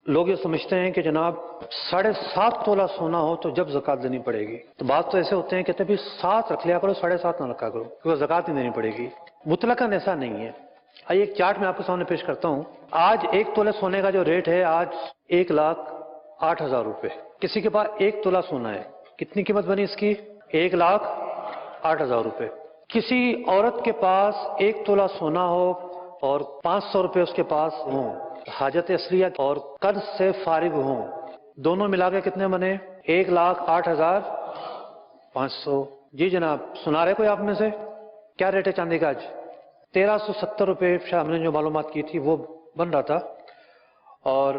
लोग ये समझते हैं कि जनाब 7.5 तोला सोना हो तो जब ज़कात देनी पड़ेगी। तो बात तो ऐसे होते हैं कहते हैं 7 रख लिया करो, 7.5 ना रखा करो, क्योंकि ज़कात नहीं देनी पड़ेगी। मुतलकन ऐसा नहीं है। आइए एक चार्ट मैं आपके सामने पेश करता हूँ। आज 1 तोले सोने का जो रेट है आज 1,08,000 रुपये। किसी के पास 1 तोला सोना है, कितनी कीमत बनी इसकी? 1,08,000 रुपये। किसी औरत के पास 1 तोला सोना हो और 500 रुपये उसके पास हों, हाजत असलिया और कर्ज से फारिग हों, दोनों मिला के कितने बने? 1,08,500। जी जनाब, सुना रहे कोई आप में से? क्या रेट है चांदी का आज? 1,370 रुपये हमने जो मालूमात की थी वो बन रहा था। और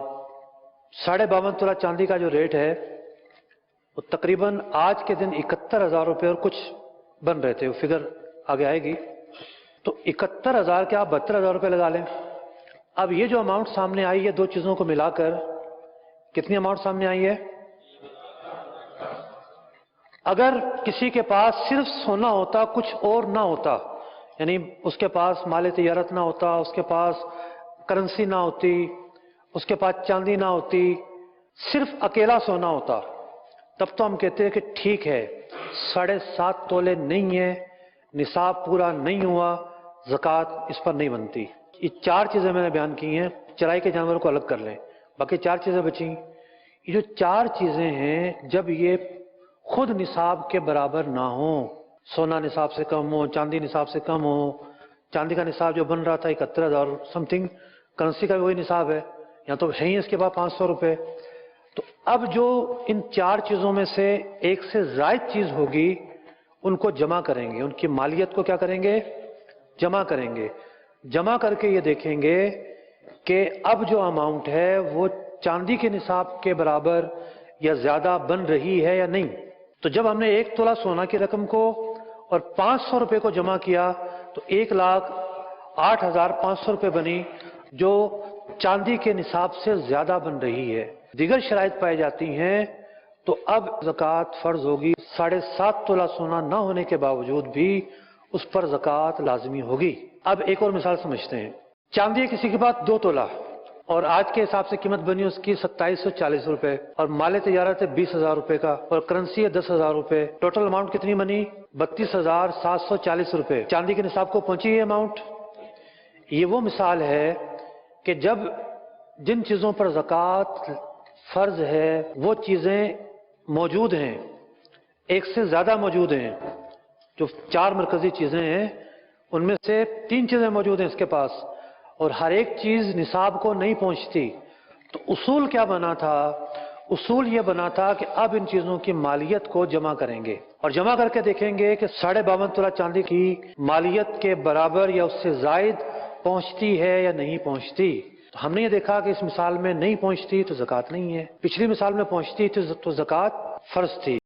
52.5 तोला चांदी का जो रेट है वो तकरीबन आज के दिन 71,000 रुपये और कुछ बन रहे थे। वो फिगर आगे आएगी। तो 71,000 के आप 72,000 रुपये लगा लें। अब ये जो अमाउंट सामने आई है, दो चीज़ों को मिलाकर कितनी अमाउंट सामने आई है? अगर किसी के पास सिर्फ सोना होता, कुछ और ना होता, यानी उसके पास माल तिजारत ना होता, उसके पास करेंसी ना होती, उसके पास चांदी ना होती, सिर्फ अकेला सोना होता, तब तो हम कहते हैं कि ठीक है, 7.5 तोले नहीं है, निसाब पूरा नहीं हुआ, ज़कात इस पर नहीं बनती। ये 4 चीज़ें मैंने बयान की हैं। चराई के जानवरों को अलग कर लें, बाकी 4 चीज़ें बची। ये जो 4 चीज़ें हैं, जब ये खुद निसाब के बराबर ना हो, सोना निसाब से कम हो, चांदी निसाब से कम हो, चांदी का निसाब जो बन रहा था 71,000 समथिंग, करेंसी का भी वही निसाब है, यहाँ तो है ही इसके बाद 500 रुपये। तो अब जो इन 4 चीज़ों में से एक से ज़ायद चीज़ होगी उनको जमा करेंगे, उनकी मालियत को क्या करेंगे? जमा करेंगे। जमा करके ये देखेंगे कि अब जो अमाउंट है वो चांदी के निसाब के बराबर या ज़्यादा बन रही है या नहीं। तो जब हमने 1 तोला सोना की रकम को और 500 रुपये को जमा किया तो 1,08,500 रुपये बनी, जो चांदी के निसाब से ज़्यादा बन रही है। दीगर शराइत पाई जाती हैं तो अब ज़कात फ़र्ज़ होगी। 7.5 तोला सोना न होने के बावजूद भी उस पर ज़कात लाजमी होगी। अब एक और मिसाल समझते हैं। चांदी किसी के पास 2 तोला और आज के हिसाब से कीमत बनी उसकी 2740 रुपये, और माल तिजारत है 20,000 रुपये का, और करेंसी है 10,000 रुपये। टोटल अमाउंट कितनी बनी? 32,740 रुपये। चांदी के निसाब को पहुंची ये अमाउंट। ये वो मिसाल है कि जब जिन चीज़ों पर ज़कात फ़र्ज़ है वो चीज़ें मौजूद हैं, एक से ज़्यादा मौजूद हैं, जो 4 मरकज़ी चीज़ें हैं उनमें से 3 चीज़ें मौजूद हैं इसके पास, और हर एक चीज़ निसाब को नहीं पहुंचती। तो उसूल क्या बना था? उसूल ये बना था कि अब इन चीज़ों की मालियत को जमा करेंगे और जमा करके देखेंगे कि 52.5 तोला चांदी की मालियत के बराबर या उससे ज़ायद पहुंचती है या नहीं पहुंचती। तो हमने ये देखा कि इस मिसाल में नहीं पहुंचती तो ज़कात नहीं है, पिछली मिसाल में पहुंचती तो ज़कात फ़र्ज़ थी।